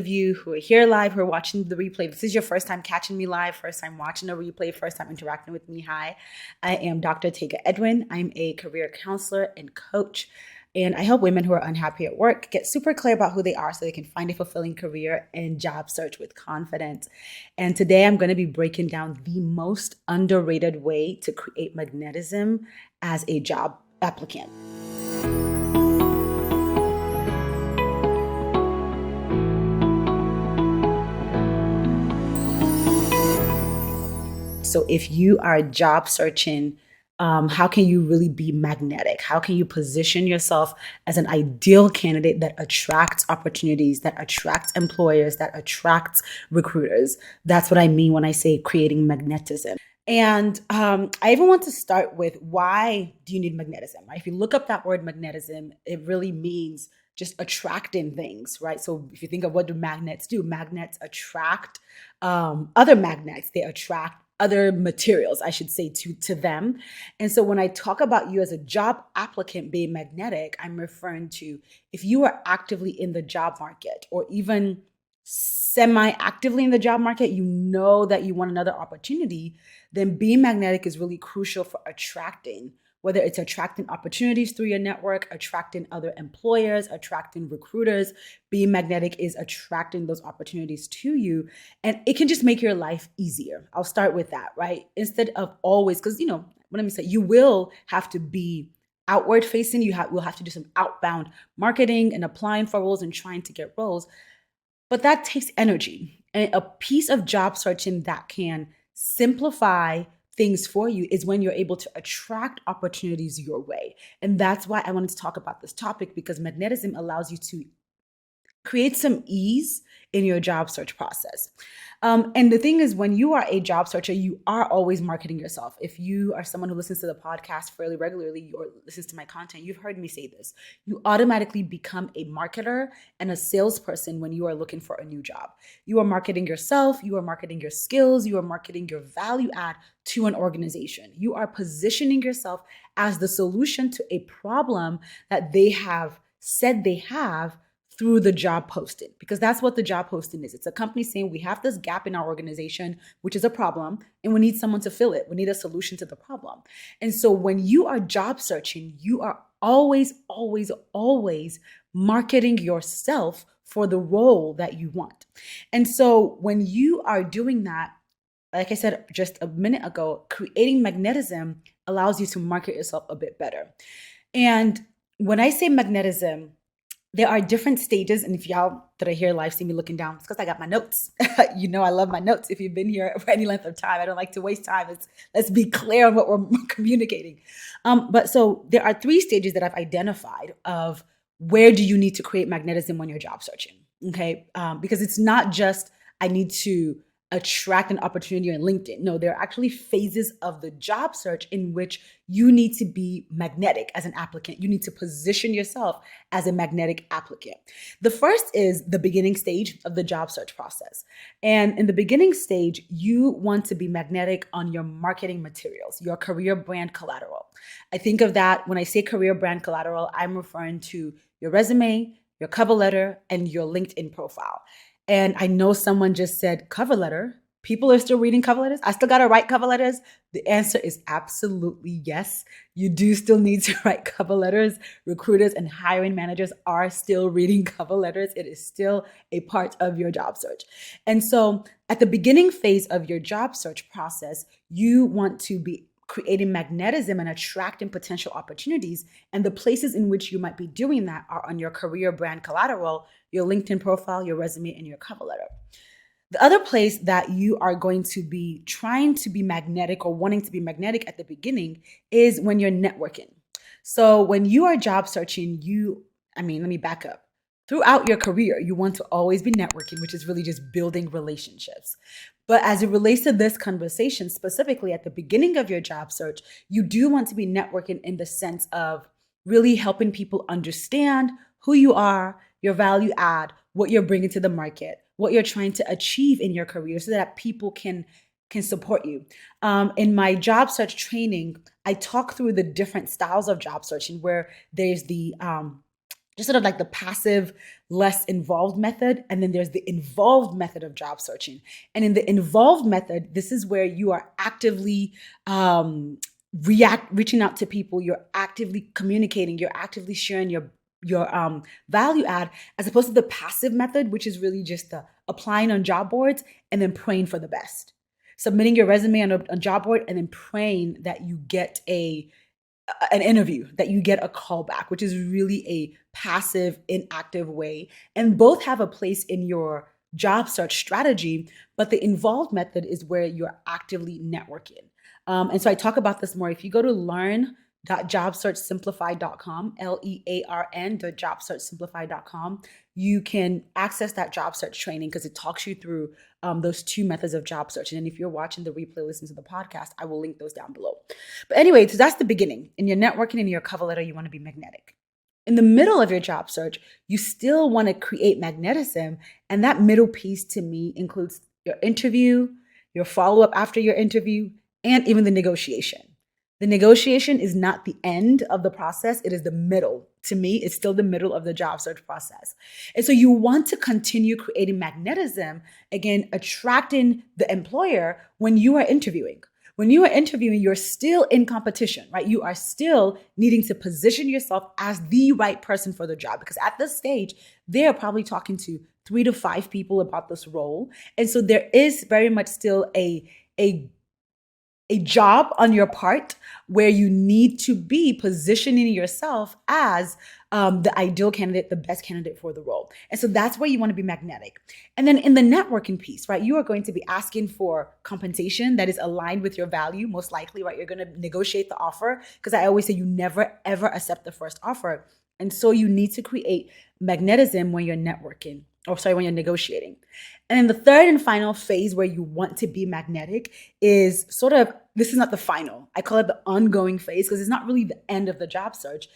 of you who are here live, who are watching the replay. If this is your first time catching me live, first time watching a replay, first time interacting with me. Hi, I am Dr. Tega Edwin. I'm a career counselor and coach, and I help women who are unhappy at work get super clear about who they are so they can find a fulfilling career and job search with confidence. And today I'm going to be breaking down the most underrated way to create magnetism as a job applicant. So if you are job searching, how can you really be magnetic? How can you position yourself as an ideal candidate that attracts opportunities, that attracts employers, that attracts recruiters? That's what I mean when I say creating magnetism. And I even want to start with, why do you need magnetism? Right? If you look up that word magnetism, it really means just attracting things, right? So if you think of what do magnets do, magnets attract other magnets. They attract other materials, I should say, to them. And so when I talk about you as a job applicant being magnetic, I'm referring to if you are actively in the job market or even semi-actively in the job market, you know that you want another opportunity, then being magnetic is really crucial for attracting, whether it's attracting opportunities through your network, attracting other employers, attracting recruiters. Being magnetic is attracting those opportunities to you, and it can just make your life easier. I'll start with that, right? Instead of always, because, let me say, you will have to be outward facing. We'll have to do some outbound marketing and applying for roles and trying to get roles, but that takes energy. And a piece of job searching that can simplify things for you is when you're able to attract opportunities your way. And that's why I wanted to talk about this topic, because magnetism allows you to create some ease in your job search process. And the thing is, when you are a job searcher, you are always marketing yourself. If you are someone who listens to the podcast fairly regularly or listens to my content, you've heard me say this. You automatically become a marketer and a salesperson when you are looking for a new job. You are marketing yourself, you are marketing your skills, you are marketing your value add to an organization. You are positioning yourself as the solution to a problem that they have said they have through the job posting, because that's what the job posting is. It's a company saying, we have this gap in our organization, which is a problem, and we need someone to fill it. We need a solution to the problem. And so when you are job searching, you are always, always, always marketing yourself for the role that you want. And so when you are doing that, like I said just a minute ago, creating magnetism allows you to market yourself a bit better. And when I say magnetism, there are different stages. And if y'all that are here live see me looking down, it's because I got my notes. I love my notes. If you've been here for any length of time, I don't like to waste time. Let's be clear on what we're communicating. But so there are 3 stages that I've identified of where do you need to create magnetism when you're job searching, okay? Because it's not just I need to attract an opportunity on LinkedIn. No, there are actually phases of the job search in which you need to be magnetic as an applicant. You need to position yourself as a magnetic applicant. The first is the beginning stage of the job search process. And in the beginning stage, you want to be magnetic on your marketing materials, your career brand collateral. I think of that when I say career brand collateral, I'm referring to your resume, your cover letter, and your LinkedIn profile. And I know someone just said cover letter. People are still reading cover letters. I still got to write cover letters. The answer is absolutely yes. You do still need to write cover letters. Recruiters and hiring managers are still reading cover letters. It is still a part of your job search. And so at the beginning phase of your job search process, you want to be creating magnetism and attracting potential opportunities. And the places in which you might be doing that are on your career brand collateral, your LinkedIn profile, your resume, and your cover letter. The other place that you are going to be trying to be magnetic or wanting to be magnetic at the beginning is when you're networking. So when you are job searching, let me back up. Throughout your career, you want to always be networking, which is really just building relationships. But as it relates to this conversation, specifically at the beginning of your job search, you do want to be networking in the sense of really helping people understand who you are, your value add, what you're bringing to the market, what you're trying to achieve in your career so that people can support you. In my job search training, I talk through the different styles of job searching, where there's the just sort of like the passive, less involved method. And then there's the involved method of job searching. And in the involved method, this is where you are actively reaching out to people, you're actively communicating, you're actively sharing your value add, as opposed to the passive method, which is really just the applying on job boards and then praying for the best. Submitting your resume on a job board and then praying that you get an interview, that you get a call back, which is really a passive, inactive way. And both have a place in your job search strategy, but the involved method is where you're actively networking. And so I talk about this more. If you go to learn.jobsearchsimplify.com, learn.jobsearchsimplify.com, you can access that job search training because it talks you through those two methods of job search. And if you're watching the replay, listen to the podcast, I will link those down below. But anyway, so that's the beginning. In your networking, in your cover letter, you want to be magnetic. In the middle of your job search, you still want to create magnetism. And that middle piece to me includes your interview, your follow-up after your interview, and even the negotiation. The negotiation is not the end of the process. It is the middle. To me, it's still the middle of the job search process. And so you want to continue creating magnetism, again, attracting the employer when you are interviewing. When you are interviewing, you're still in competition, right? You are still needing to position yourself as the right person for the job, because at this stage, they're probably talking to 3 to 5 people about this role. And so there is very much still a job on your part where you need to be positioning yourself as the ideal candidate, the best candidate for the role. And so that's where you want to be magnetic. And then in the networking piece, right, you are going to be asking for compensation that is aligned with your value, most likely, right? You're going to negotiate the offer, because I always say you never, ever accept the first offer. And so you need to create magnetism when you're networking, when you're negotiating. And then the third and final phase where you want to be magnetic is this is not the final. I call it the ongoing phase, because it's not really the end of the job search.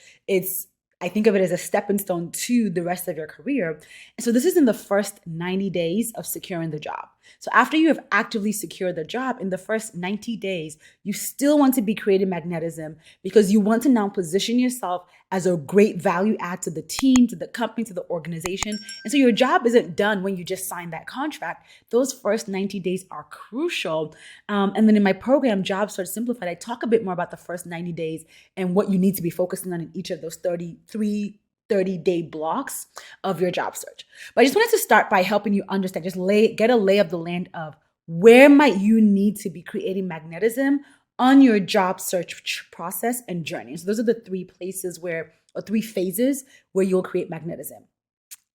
I think of it as a stepping stone to the rest of your career. And so this is in the first 90 days of securing the job. So after you have actively secured the job, in the first 90 days, you still want to be creating magnetism, because you want to now position yourself as a great value add to the team, to the company, to the organization. And so your job isn't done when you just sign that contract. Those first 90 days are crucial. And then in my program, Job Search Simplified, I talk a bit more about the first 90 days and what you need to be focusing on in each of those 30-day blocks of your job search. But I just wanted to start by helping you understand, get a lay of the land of where might you need to be creating magnetism on your job search process and journey. So those are the 3 phases where you'll create magnetism.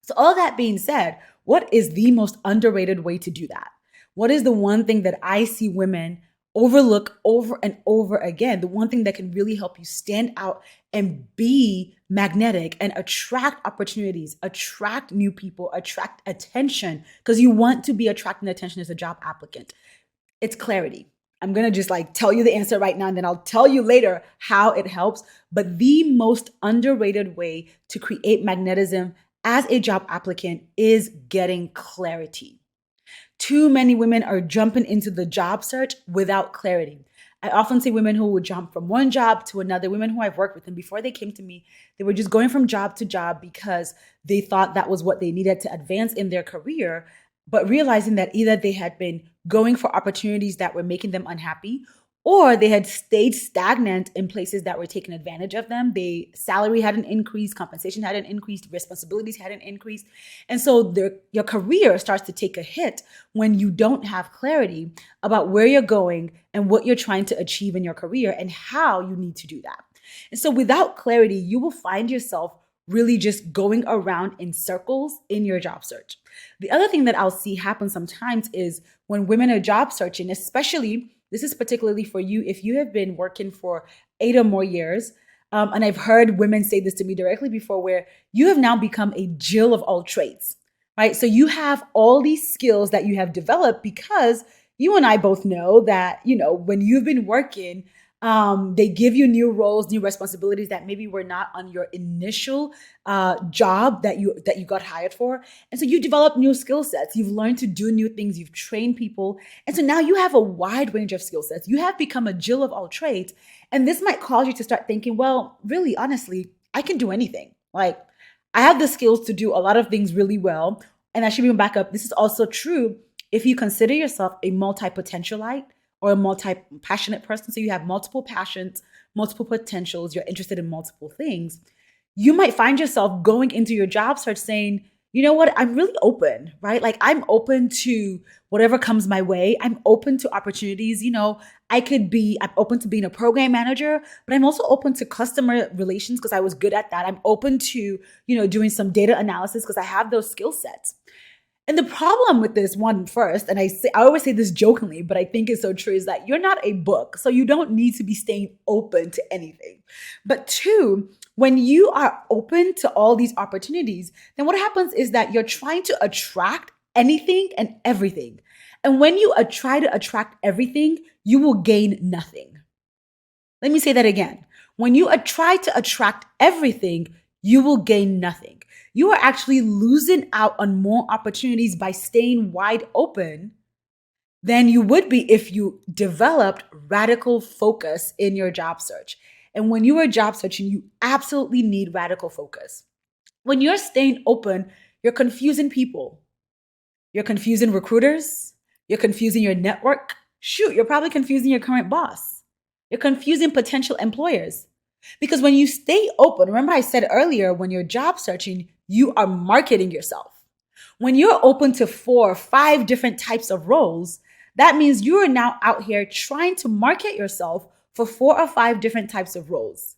So all that being said, what is the most underrated way to do that? What is the one thing that I see women overlook over and over again? The one thing that can really help you stand out and be magnetic and attract opportunities, attract new people, attract attention, because you want to be attracting attention as a job applicant. It's clarity. I'm going to just tell you the answer right now, and then I'll tell you later how it helps. But the most underrated way to create magnetism as a job applicant is getting clarity. Too many women are jumping into the job search without clarity. I often see women who would jump from one job to another, women who I've worked with, and before they came to me, they were just going from job to job because they thought that was what they needed to advance in their career, but realizing that either they had been going for opportunities that were making them unhappy, or they had stayed stagnant in places that were taking advantage of them. Salary hadn't increased, compensation hadn't increased, responsibilities hadn't increased. And so your career starts to take a hit when you don't have clarity about where you're going and what you're trying to achieve in your career and how you need to do that. And so without clarity, you will find yourself really just going around in circles in your job search. The other thing that I'll see happen sometimes is when women are job searching, especially, this is particularly for you if you have been working for 8 or more years. And I've heard women say this to me directly before, where you have now become a Jill of all trades, right? So you have all these skills that you have developed because you and I both know that, when you've been working, they give you new roles, new responsibilities that maybe were not on your initial job that you got hired for. And so you develop new skill sets. You've learned to do new things. You've trained people. And so now you have a wide range of skill sets. You have become a Jill of all trades. And this might cause you to start thinking, well, really, honestly, I can do anything. I have the skills to do a lot of things really well. And I should even back up. This is also true if you consider yourself a multi-potentialite or a multi-passionate person. So you have multiple passions, multiple potentials, you're interested in multiple things. You might find yourself going into your job search saying, you know what, I'm really open, right? Like I'm open to whatever comes my way. I'm open to opportunities. I'm open to being a program manager, but I'm also open to customer relations because I was good at that. I'm open to, doing some data analysis because I have those skill sets. And the problem with this one first, and I always say this jokingly, but I think it's so true, is that you're not a book. So you don't need to be staying open to anything. But two, when you are open to all these opportunities, then what happens is that you're trying to attract anything and everything. And when you try to attract everything, you will gain nothing. Let me say that again. When you try to attract everything, you will gain nothing. You are actually losing out on more opportunities by staying wide open than you would be if you developed radical focus in your job search. And when you are job searching, you absolutely need radical focus. When you're staying open, you're confusing people. You're confusing recruiters. You're confusing your network. Shoot, you're probably confusing your current boss. You're confusing potential employers. Because when you stay open, remember I said earlier, when you're job searching, you are marketing yourself. When you're open to 4 or 5 different types of roles, that means you are now out here trying to market yourself for 4 or 5 different types of roles.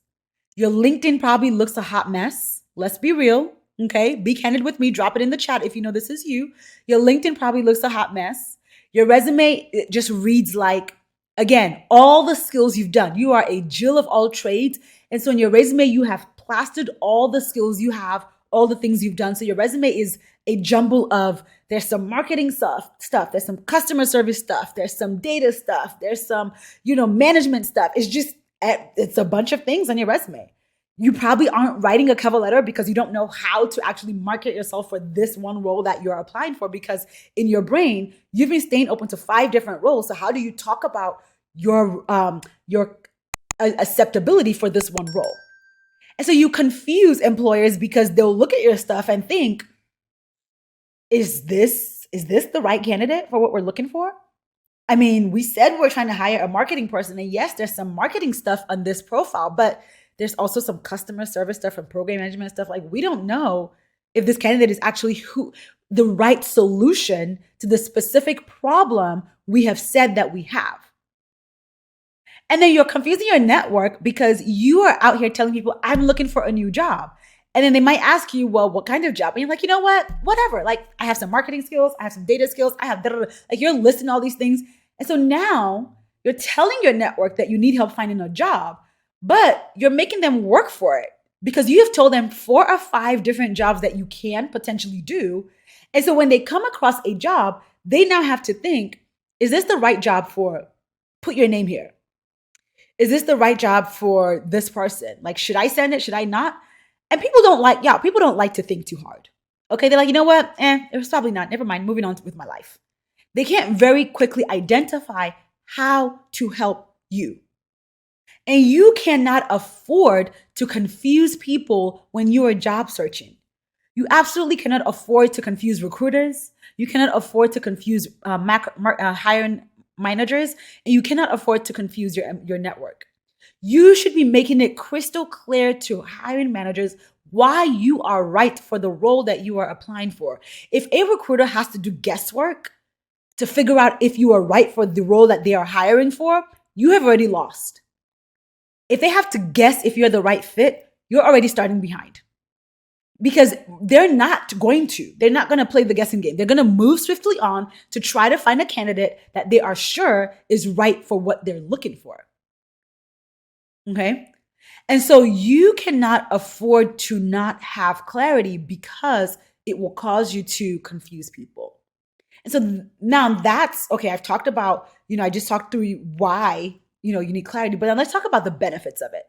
Your LinkedIn probably looks a hot mess. Let's be real, okay? Be candid with me. Drop it in the chat if you know this is you. Your LinkedIn probably looks a hot mess. Your resume, it just reads like, again, all the skills you've done. You are a Jill of all trades. And so in your resume, you have plastered all the skills you have, all the things you've done. So your resume is a jumble of, there's some marketing stuff, there's some customer service stuff, there's some data stuff, there's some, management stuff. It's a bunch of things on your resume. You probably aren't writing a cover letter because you don't know how to actually market yourself for this one role that you're applying for, because in your brain, you've been staying open to 5 different roles. So how do you talk about your acceptability for this one role? And so you confuse employers because they'll look at your stuff and think, is this the right candidate for what we're looking for? I mean, we said we're trying to hire a marketing person, and yes, there's some marketing stuff on this profile, but there's also some customer service stuff and program management stuff. Like, we don't know if this candidate is actually the right solution to the specific problem we have said that we have. And then you're confusing your network because you are out here telling people, I'm looking for a new job. And then they might ask you, well, what kind of job? And you're like, you know what? Whatever. Like, I have some marketing skills. I have some data skills. I have like, you're listing all these things. And so now you're telling your network that you need help finding a job, but you're making them work for it because you have told them 4 or 5 different jobs that you can potentially do. And so when they come across a job, they now have to think, is this the right job for, put your name here? Is this the right job for this person? Like, should I send it? Should I not? And people don't like to think too hard. Okay, they're like, you know what? It was probably not. Never mind. Moving on with my life. They can't very quickly identify how to help you. And you cannot afford to confuse people when you are job searching. You absolutely cannot afford to confuse recruiters. You cannot afford to confuse hiring managers, and you cannot afford to confuse your network. You should be making it crystal clear to hiring managers why you are right for the role that you are applying for. If a recruiter has to do guesswork to figure out if you are right for the role that they are hiring for, you have already lost. If they have to guess if you're the right fit, you're already starting behind. Because they're not going to play the guessing game. They're going to move swiftly on to try to find a candidate that they are sure is right for what they're looking for. Okay? And so you cannot afford to not have clarity because it will cause you to confuse people. And so now that's, okay, I've talked about, I just talked through why, you need clarity, but then let's talk about the benefits of it.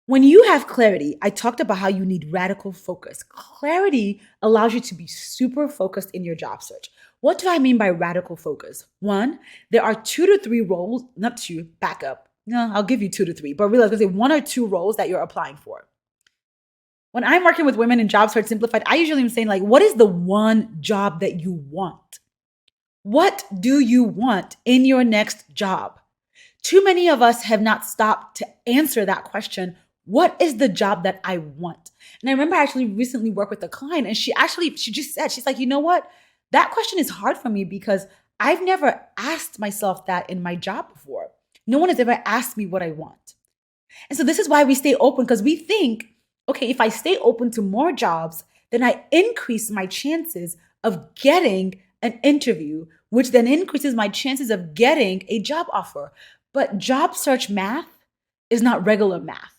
When you have clarity, I talked about how you need radical focus. Clarity allows you to be super focused in your job search. What do I mean by radical focus? 1, there are 2 to 3 roles, not 2, back up. No, I'll give you 2 to 3, but realize there's 1 or 2 roles that you're applying for. When I'm working with women in Job Search Simplified, I usually am saying, like, what is the one job that you want? What do you want in your next job? Too many of us have not stopped to answer that question. What is the job that I want? And I remember I actually recently worked with a client, and she just said, she's like, you know what? That question is hard for me because I've never asked myself that in my job before. No one has ever asked me what I want. And so this is why we stay open, because we think, okay, if I stay open to more jobs, then I increase my chances of getting an interview, which then increases my chances of getting a job offer. But job search math is not regular math.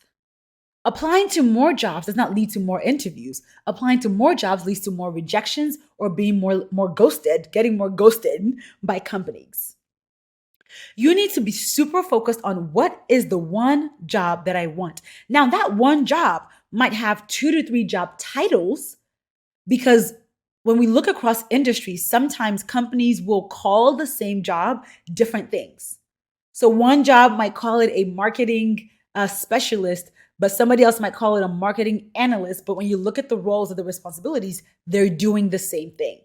Applying to more jobs does not lead to more interviews. Applying to more jobs leads to more rejections or being more ghosted, getting more ghosted by companies. You need to be super focused on what is the one job that I want. Now, that one job might have 2 to 3 job titles, because when we look across industries, sometimes companies will call the same job different things. So one job might call it a marketing specialist, but somebody else might call it a marketing analyst. But when you look at the roles of the responsibilities, they're doing the same thing.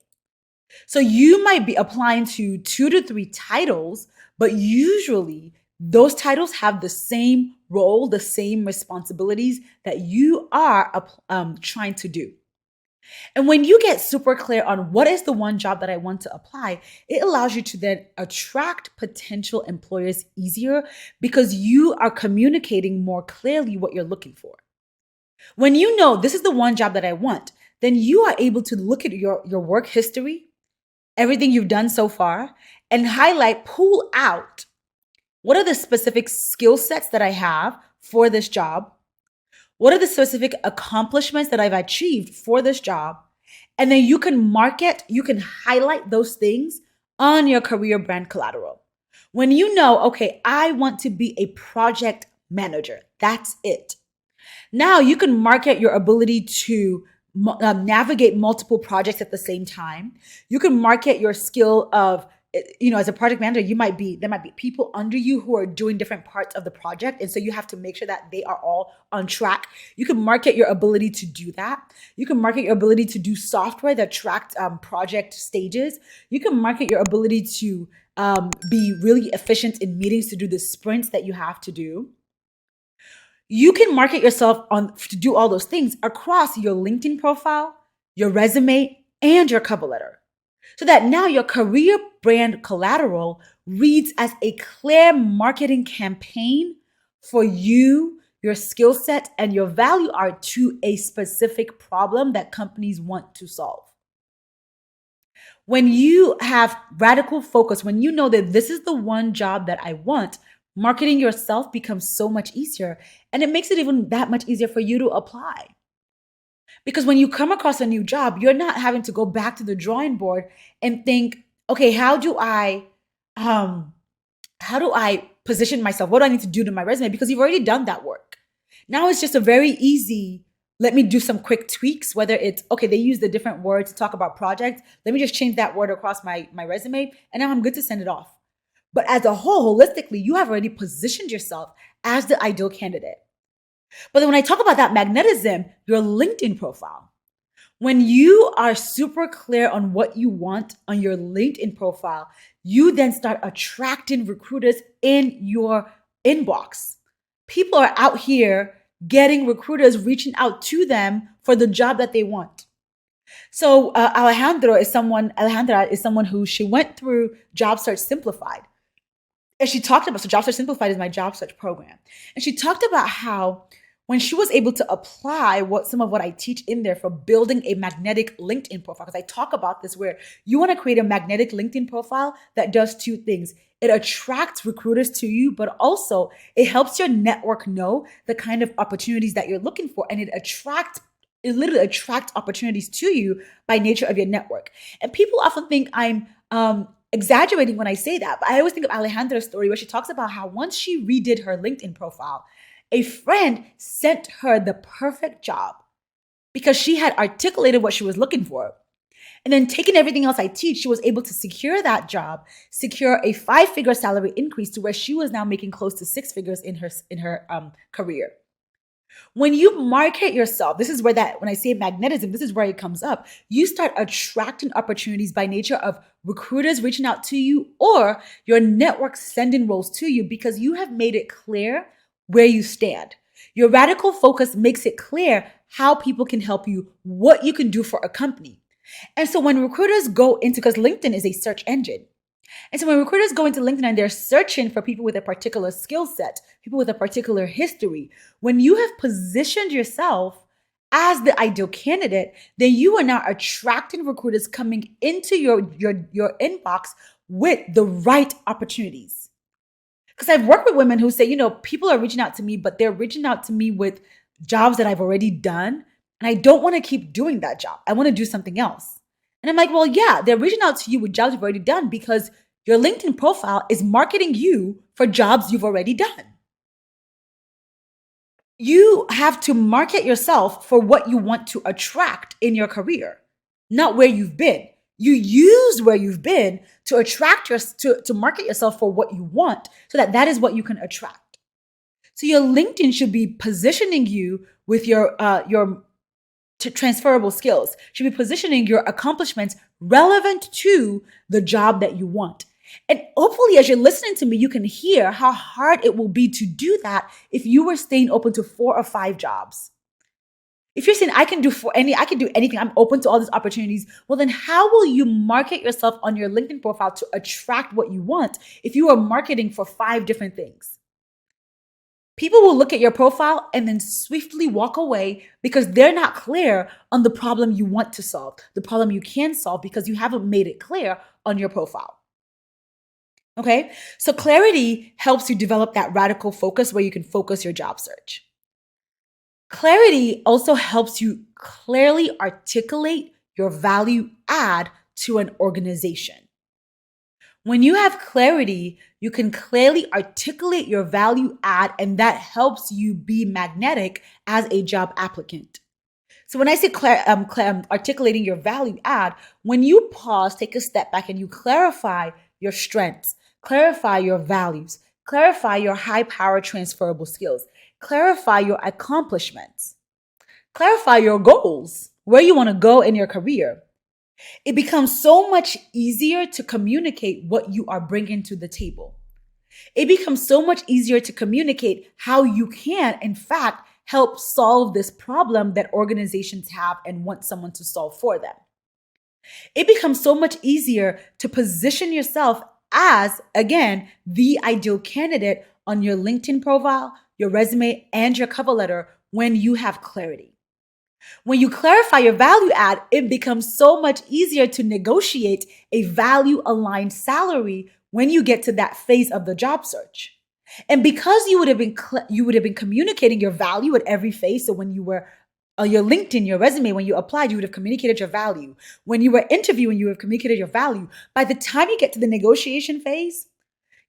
So you might be applying to 2 to 3 titles, but usually those titles have the same role, the same responsibilities that you are trying to do. And when you get super clear on what is the one job that I want to apply, it allows you to then attract potential employers easier, because you are communicating more clearly what you're looking for. When you know this is the one job that I want, then you are able to look at your work history, everything you've done so far, and pull out what are the specific skill sets that I have for this job? What are the specific accomplishments that I've achieved for this job? And then you can highlight those things on your career brand collateral. When you know, okay, I want to be a project manager, that's it. Now you can market your ability to navigate multiple projects at the same time. You can market your skill of, as a project manager, there might be people under you who are doing different parts of the project. And so you have to make sure that they are all on track. You can market your ability to do that. You can market your ability to do software that tracks project stages. You can market your ability to be really efficient in meetings, to do the sprints that you have to do. You can market yourself to do all those things across your LinkedIn profile, your resume, and your cover letter, so that now your career brand collateral reads as a clear marketing campaign for you, your skill set, and your value are to a specific problem that companies want to solve. When you have radical focus, when you know that this is the one job that I want, marketing yourself becomes so much easier, and it makes it even that much easier for you to apply. Because when you come across a new job, you're not having to go back to the drawing board and think, okay, how do I position myself? What do I need to do to my resume? Because you've already done that work. Now it's just a very easy, let me do some quick tweaks, whether it's, okay, they use the different words to talk about projects. Let me just change that word across my resume, and now I'm good to send it off. But as a whole, holistically, you have already positioned yourself as the ideal candidate. But then when I talk about that magnetism, your LinkedIn profile, when you are super clear on what you want on your LinkedIn profile, you then start attracting recruiters in your inbox. People are out here getting recruiters reaching out to them for the job that they want. So Alejandra is someone who she went through Job Search Simplified. And she talked about, so Job Search Simplified is my job search program. And she talked about how when she was able to apply some of what I teach in there for building a magnetic LinkedIn profile, because I talk about this, where you want to create a magnetic LinkedIn profile that does 2 things. It attracts recruiters to you, but also it helps your network know the kind of opportunities that you're looking for. And it literally attracts opportunities to you by nature of your network. And people often think I'm exaggerating when I say that, but I always think of Alejandra's story, where she talks about how once she redid her LinkedIn profile, a friend sent her the perfect job because she had articulated what she was looking for. And then taking everything else I teach, she was able to secure that job, secure a 5-figure salary increase to where she was now making close to 6 figures in her career. When you market yourself, this is where when I say magnetism, this is where it comes up. You start attracting opportunities by nature of recruiters reaching out to you or your network sending roles to you because you have made it clear where you stand. Your radical focus makes it clear how people can help you, what you can do for a company. And so when recruiters go into, because LinkedIn is a search engine, and so when recruiters go into LinkedIn and they're searching for people with a particular skill set, people with a particular history, when you have positioned yourself as the ideal candidate, then you are now attracting recruiters coming into your inbox with the right opportunities. Because I've worked with women who say, people are reaching out to me, but they're reaching out to me with jobs that I've already done. And I don't want to keep doing that job. I want to do something else. And I'm like, well, yeah, they're reaching out to you with jobs you've already done because your LinkedIn profile is marketing you for jobs you've already done. You have to market yourself for what you want to attract in your career, not where you've been. You use where you've been to attract to market yourself for what you want so that is what you can attract. So your LinkedIn should be positioning you with your transferable skills, should be positioning your accomplishments relevant to the job that you want. And hopefully, as you're listening to me, you can hear how hard it will be to do that if you were staying open to 4 or 5 jobs. If you're saying, I can do anything, I'm open to all these opportunities, well, then how will you market yourself on your LinkedIn profile to attract what you want if you are marketing for 5 different things? People will look at your profile and then swiftly walk away because they're not clear on the problem you want to solve, the problem you can solve because you haven't made it clear on your profile. Okay, so clarity helps you develop that radical focus where you can focus your job search. Clarity also helps you clearly articulate your value add to an organization. When you have clarity, you can clearly articulate your value add, and that helps you be magnetic as a job applicant. So when I say articulating your value add, when you pause, take a step back, and you clarify your strengths, clarify your values, clarify your high-power transferable skills, clarify your accomplishments, clarify your goals, where you want to go in your career, it becomes so much easier to communicate what you are bringing to the table. It becomes so much easier to communicate how you can, in fact, help solve this problem that organizations have and want someone to solve for them. It becomes so much easier to position yourself as, again, the ideal candidate on your LinkedIn profile, your resume, and your cover letter when you have clarity. When you clarify your value add, it becomes so much easier to negotiate a value-aligned salary when you get to that phase of the job search. And because you would have been communicating your value at every phase, so when you were on your LinkedIn, your resume, when you applied, you would have communicated your value. When you were interviewing, you have communicated your value. By the time you get to the negotiation phase,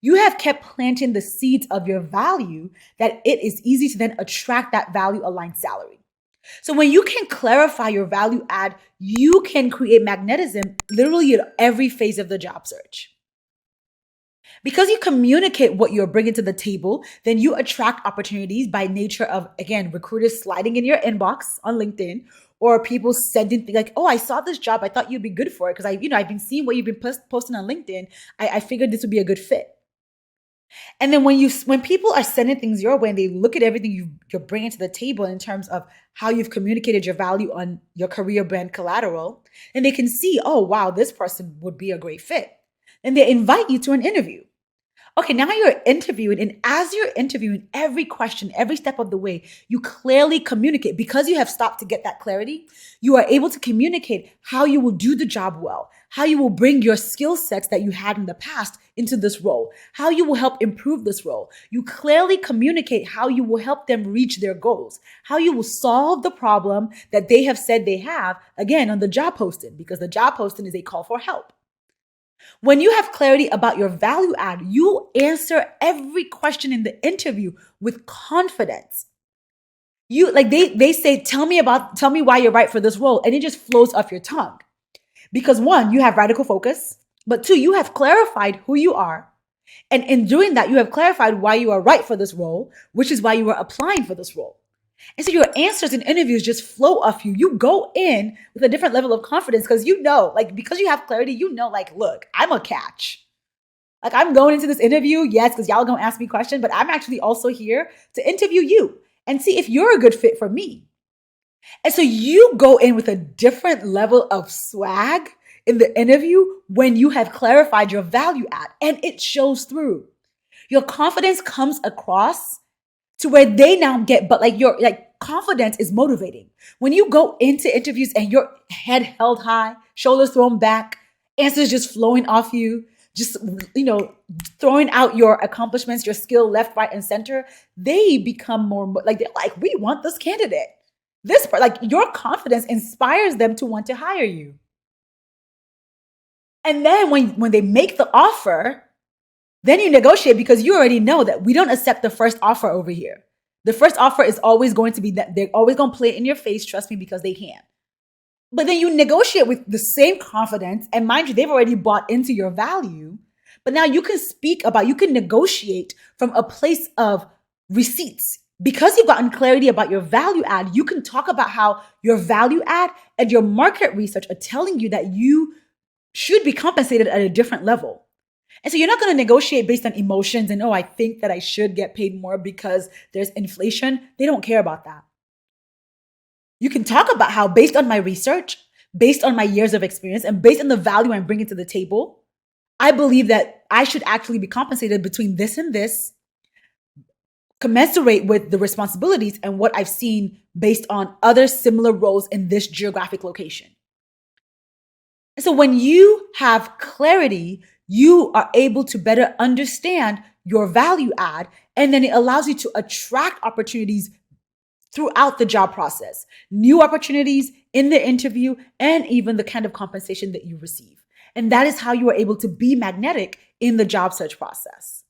you have kept planting the seeds of your value that it is easy to then attract that value-aligned salary. So when you can clarify your value add, you can create magnetism literally at every phase of the job search. Because you communicate what you're bringing to the table, then you attract opportunities by nature of, again, recruiters sliding in your inbox on LinkedIn or people sending things like, oh, I saw this job. I thought you'd be good for it because I've been seeing what you've been posting on LinkedIn. I figured this would be a good fit. And then when people are sending things your way and they look at everything you're bringing to the table in terms of how you've communicated your value on your career brand collateral, and they can see, oh, wow, this person would be a great fit. And they invite you to an interview. Okay, now you're interviewing, and as you're interviewing, every question, every step of the way, you clearly communicate. Because you have stopped to get that clarity, you are able to communicate how you will do the job well, how you will bring your skill sets that you had in the past into this role, how you will help improve this role. You clearly communicate how you will help them reach their goals, how you will solve the problem that they have said they have, again, on the job posting, because the job posting is a call for help. When you have clarity about your value add, you answer every question in the interview with confidence. They say, tell me why you're right for this role. And it just flows off your tongue. Because 1, you have radical focus, but 2, you have clarified who you are. And in doing that, you have clarified why you are right for this role, which is why you are applying for this role. And so your answers in interviews just flow off you. You go in with a different level of confidence because because you have clarity, look, I'm a catch. Like, I'm going into this interview, yes, because y'all gonna ask me questions, but I'm actually also here to interview you and see if you're a good fit for me. And so you go in with a different level of swag in the interview when you have clarified your value add, and it shows through. Your confidence comes across to where they now get, but like your confidence is motivating. When you go into interviews and your head held high, shoulders thrown back, answers just flowing off you, just, throwing out your accomplishments, your skill left, right, and center, they become more they're like, we want this candidate. This part, like, your confidence inspires them to want to hire you. And then when they make the offer, then you negotiate because you already know that we don't accept the first offer over here. The first offer is always going to be that they're always going to play it in your face, trust me, because they can. But then you negotiate with the same confidence, and mind you, they've already bought into your value. But now you can negotiate from a place of receipts. Because you've gotten clarity about your value add, you can talk about how your value add and your market research are telling you that you should be compensated at a different level. And so you're not going to negotiate based on emotions and, I think that I should get paid more because there's inflation. They don't care about that. You can talk about how, based on my research, based on my years of experience, and based on the value I'm bringing to the table, I believe that I should actually be compensated between this and this, commensurate with the responsibilities and what I've seen based on other similar roles in this geographic location. And so when you have clarity, you are able to better understand your value add, and then it allows you to attract opportunities throughout the job process, new opportunities in the interview, and even the kind of compensation that you receive. And that is how you are able to be magnetic in the job search process.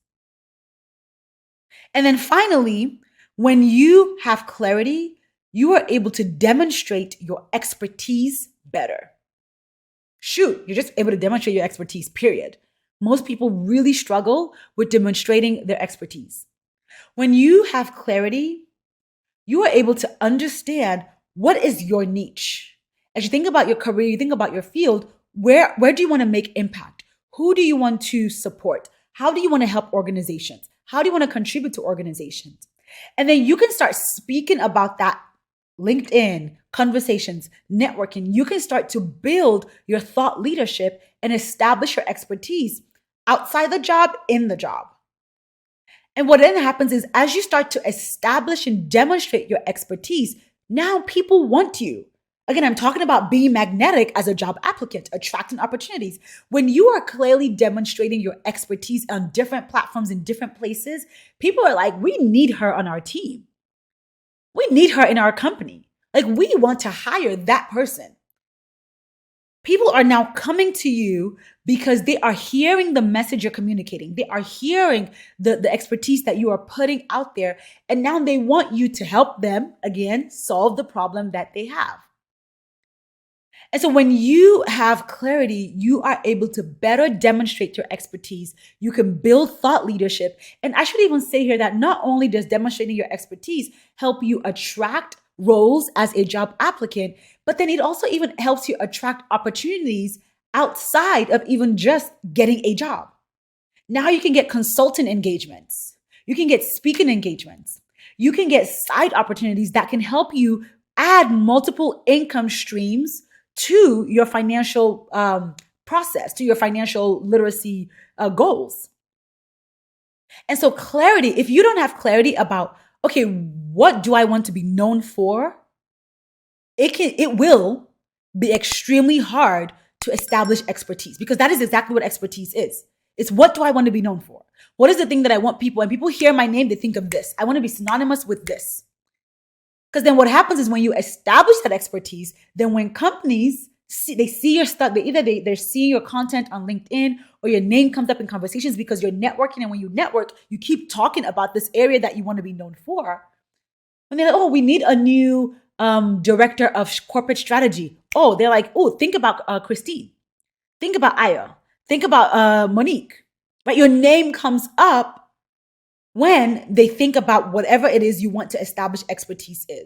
And then finally, when you have clarity, you are able to demonstrate your expertise better. Shoot, you're just able to demonstrate your expertise, period. Most people really struggle with demonstrating their expertise. When you have clarity, you are able to understand what is your niche. As you think about your career, you think about your field, where do you want to make impact? Who do you want to support? How do you want to help organizations? How do you want to contribute to organizations? And then you can start speaking about that. LinkedIn, conversations, networking. You can start to build your thought leadership and establish your expertise outside the job, in the job. And what then happens is, as you start to establish and demonstrate your expertise, now people want you. Again, I'm talking about being magnetic as a job applicant, attracting opportunities. When you are clearly demonstrating your expertise on different platforms in different places, people are like, we need her on our team. We need her in our company. Like, we want to hire that person. People are now coming to you because they are hearing the message you're communicating. They are hearing the expertise that you are putting out there. And now they want you to help them, again, solve the problem that they have. And so when you have clarity, you are able to better demonstrate your expertise. You can build thought leadership. And I should even say here that not only does demonstrating your expertise help you attract roles as a job applicant, but then it also even helps you attract opportunities outside of even just getting a job. Now you can get consultant engagements. You can get speaking engagements. You can get side opportunities that can help you add multiple income streams to your financial process, to your financial literacy goals. And so clarity, if you don't have clarity about, okay, what do I want to be known for? It will be extremely hard to establish expertise, because that is exactly what expertise is. It's, what do I want to be known for? What is the thing that I want people, and people hear my name, they think of this. I want to be synonymous with this. Because then what happens is, when you establish that expertise, then when companies see your stuff, they're seeing your content on LinkedIn, or your name comes up in conversations because you're networking. And when you network, you keep talking about this area that you want to be known for. And they're like, oh, we need a new director of corporate strategy. Oh, they're like, oh, think about Christine. Think about Aya. Think about Monique. Right? Your name comes up when they think about whatever it is you want to establish expertise in.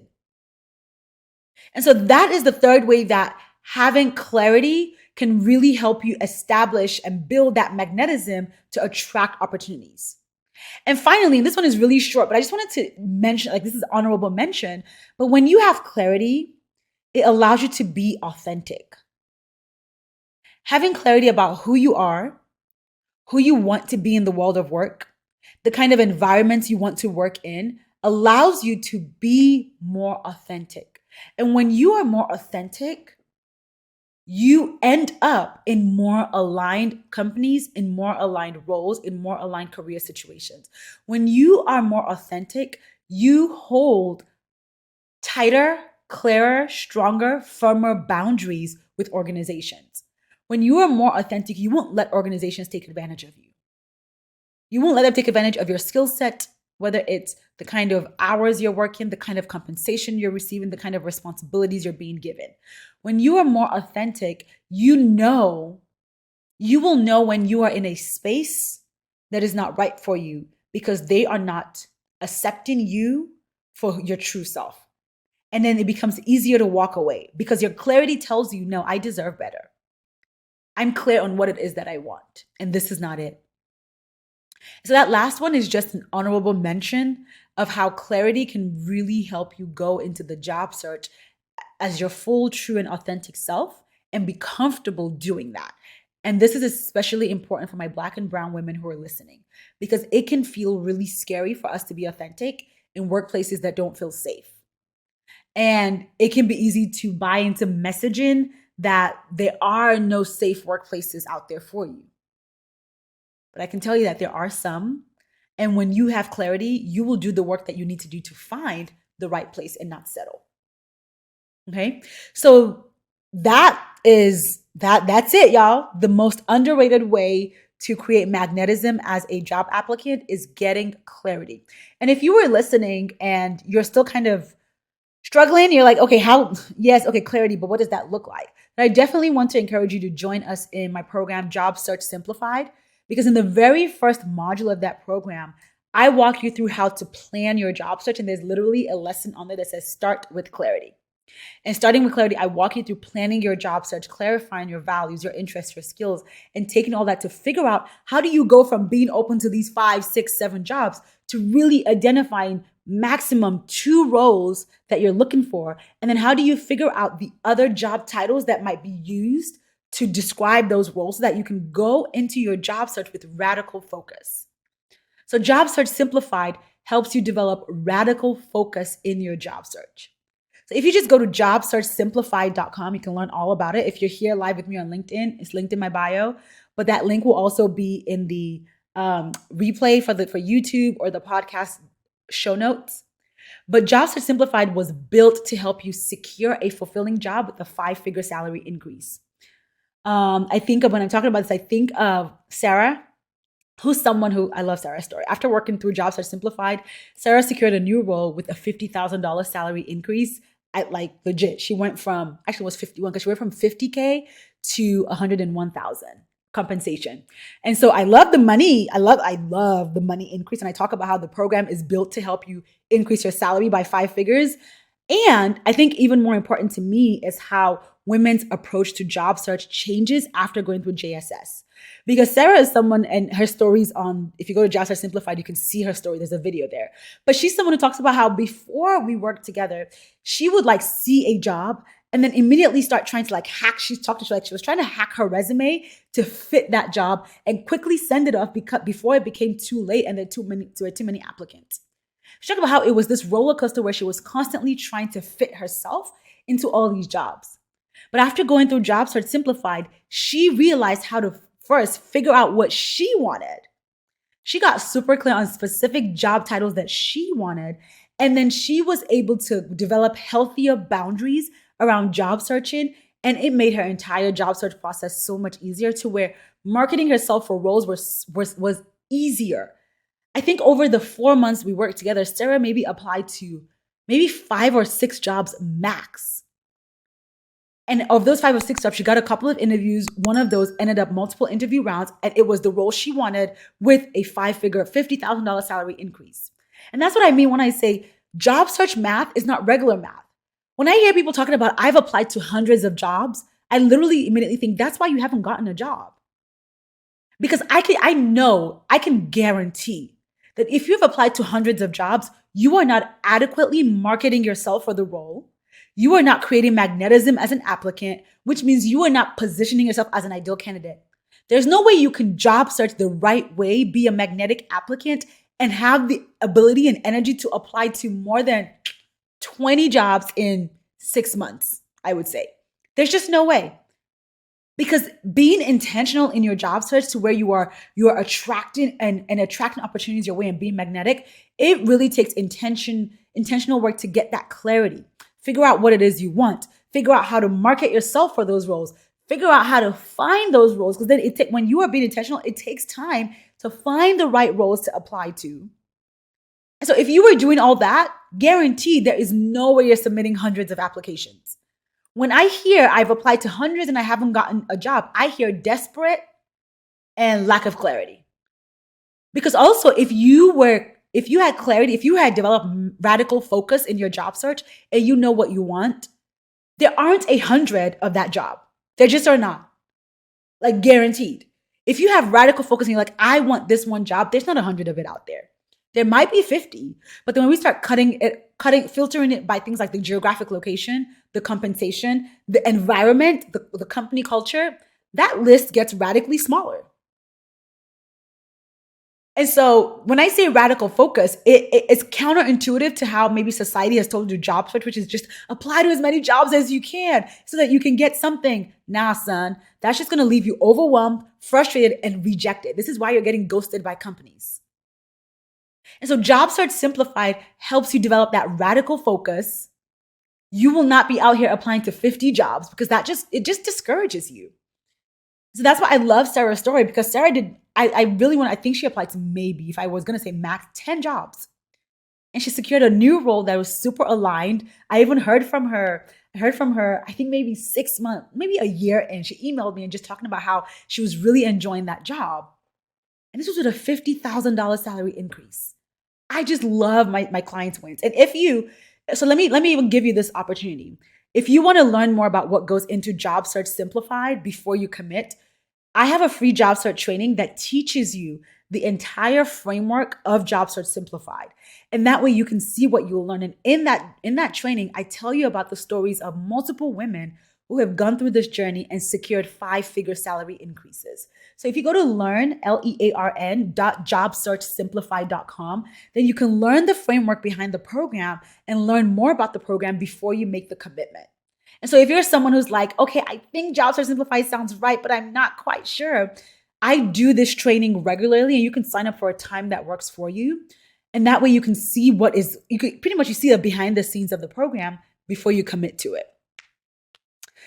And so that is the third way that having clarity can really help you establish and build that magnetism to attract opportunities. And finally, and this one is really short, but I just wanted to mention, like, this is honorable mention, but when you have clarity, it allows you to be authentic. Having clarity about who you are, who you want to be in the world of work, the kind of environments you want to work in, allows you to be more authentic. And when you are more authentic, you end up in more aligned companies, in more aligned roles, in more aligned career situations. When you are more authentic, you hold tighter, clearer, stronger, firmer boundaries with organizations. When you are more authentic, you won't let organizations take advantage of you. You won't let them take advantage of your skill set, whether it's the kind of hours you're working, the kind of compensation you're receiving, the kind of responsibilities you're being given. When you are more authentic, you will know when you are in a space that is not right for you because they are not accepting you for your true self. And then it becomes easier to walk away because your clarity tells you, no, I deserve better. I'm clear on what it is that I want, and this is not it. So that last one is just an honorable mention of how clarity can really help you go into the job search as your full, true, and authentic self and be comfortable doing that. And this is especially important for my Black and brown women who are listening, because it can feel really scary for us to be authentic in workplaces that don't feel safe. And it can be easy to buy into messaging that there are no safe workplaces out there for you. But I can tell you that there are some. And when you have clarity, you will do the work that you need to do to find the right place and not settle. Okay. So that's it, y'all. The most underrated way to create magnetism as a job applicant is getting clarity. And if you were listening and you're still kind of struggling, you're like, okay, clarity, but what does that look like? And I definitely want to encourage you to join us in my program, Job Search Simplified, because in the very first module of that program, I walk you through how to plan your job search. And there's literally a lesson on there that says start with clarity. And starting with clarity, I walk you through planning your job search, clarifying your values, your interests, your skills, and taking all that to figure out how do you go from being open to these 5, 6, 7 jobs to really identifying maximum 2 roles that you're looking for. And then how do you figure out the other job titles that might be used to describe those roles so that you can go into your job search with radical focus. So Job Search Simplified helps you develop radical focus in your job search. So if you just go to jobsearchsimplified.com, you can learn all about it. If you're here live with me on LinkedIn, it's linked in my bio, but that link will also be in the replay for YouTube or the podcast show notes. But Job Search Simplified was built to help you secure a fulfilling job with a 5-figure salary increase. When I'm talking about this, I think of Sarah, who's someone who, I love Sarah's story. After working through Job Search Simplified, Sarah secured a new role with a $50,000 salary increase at legit. She went from, actually it was 51 because she went from 50K to 101,000 compensation. And so I love the money. I love the money increase. And I talk about how the program is built to help you increase your salary by 5 figures. And I think even more important to me is how women's approach to job search changes after going through JSS. Because Sarah is someone, and her stories if you go to Job Search Simplified, you can see her story. There's a video there. But she's someone who talks about how before we worked together, she would see a job and then immediately start trying to hack. She was trying to hack her resume to fit that job and quickly send it off before it became too late and there were too many applicants. She talked about how it was this roller coaster where she was constantly trying to fit herself into all these jobs. But after going through Job Search Simplified, she realized how to first figure out what she wanted. She got super clear on specific job titles that she wanted. And then she was able to develop healthier boundaries around job searching. And it made her entire job search process so much easier, to where marketing herself for roles was easier. I think over the 4 months we worked together, Sarah maybe applied to 5 or 6 jobs max. And of those 5 or 6 jobs, she got a couple of interviews. One of those ended up multiple interview rounds, and it was the role she wanted with a 5-figure, $50,000 salary increase. And that's what I mean when I say job search math is not regular math. When I hear people talking about I've applied to hundreds of jobs, I literally immediately think that's why you haven't gotten a job. Because I can guarantee that if you've applied to hundreds of jobs, you are not adequately marketing yourself for the role. You are not creating magnetism as an applicant, which means you are not positioning yourself as an ideal candidate. There's no way you can job search the right way, be a magnetic applicant, and have the ability and energy to apply to more than 20 jobs in 6 months, I would say. There's just no way. Because being intentional in your job search to where you are attracting and attracting opportunities your way and being magnetic, it really takes intentional work to get that clarity. Figure out what it is you want. Figure out how to market yourself for those roles. Figure out how to find those roles, because then when you are being intentional, it takes time to find the right roles to apply to. And so if you were doing all that, guaranteed there is no way you're submitting hundreds of applications. When I hear I've applied to hundreds and I haven't gotten a job, I hear desperate and lack of clarity. Because also, if you had clarity, if you had developed radical focus in your job search and you know what you want, there aren't 100 of that job. There just are not. Like, guaranteed. If you have radical focus and you're like, I want this one job, there's not 100 of it out there. There might be 50, but then when we start filtering it by things like the geographic location, the compensation, the environment, the company culture, that list gets radically smaller. And so when I say radical focus, it's counterintuitive to how maybe society has told you job search, which is just apply to as many jobs as you can so that you can get something. Nah, son, that's just going to leave you overwhelmed, frustrated, and rejected. This is why you're getting ghosted by companies. And so Job Search Simplified helps you develop that radical focus. You will not be out here applying to 50 jobs because it just discourages you. So that's why I love Sarah's story, because Sarah I think she applied to maybe, if I was going to say max, 10 jobs. And she secured a new role that was super aligned. I even heard from her, I think maybe 6 months, maybe a year in. She emailed me and just talking about how she was really enjoying that job. And this was with a $50,000 salary increase. I just love my clients' wins. And so let me even give you this opportunity. If you want to learn more about what goes into Job Search Simplified before you commit, I have a free job search training that teaches you the entire framework of Job Search Simplified. And that way you can see what you'll learn. And in that training, I tell you about the stories of multiple women who have gone through this journey and secured 5-figure salary increases. So if you go to learn.jobsearchsimplified.com, then you can learn the framework behind the program and learn more about the program before you make the commitment. And so if you're someone who's like, okay, I think Job Search Simplified sounds right, but I'm not quite sure, I do this training regularly, and you can sign up for a time that works for you. And that way you can see you see the behind the scenes of the program before you commit to it.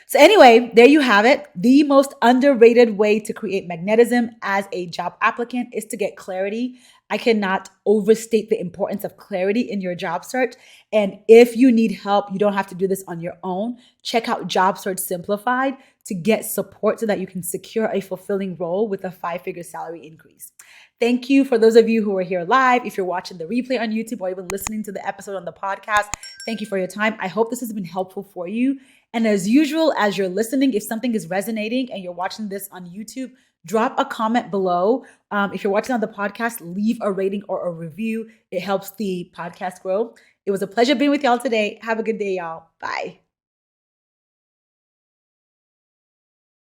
So anyway, there you have it. The most underrated way to create magnetism as a job applicant is to get clarity. I cannot overstate the importance of clarity in your job search. And if you need help, you don't have to do this on your own. Check out Job Search Simplified to get support so that you can secure a fulfilling role with a 5-figure salary increase. Thank you for those of you who are here live. If you're watching the replay on YouTube or even listening to the episode on the podcast, thank you for your time. I hope this has been helpful for you. And as usual, as you're listening, if something is resonating and you're watching this on YouTube, drop a comment below. If you're watching on the podcast, leave a rating or a review. It helps the podcast grow. It was a pleasure being with y'all today. Have a good day, y'all. Bye.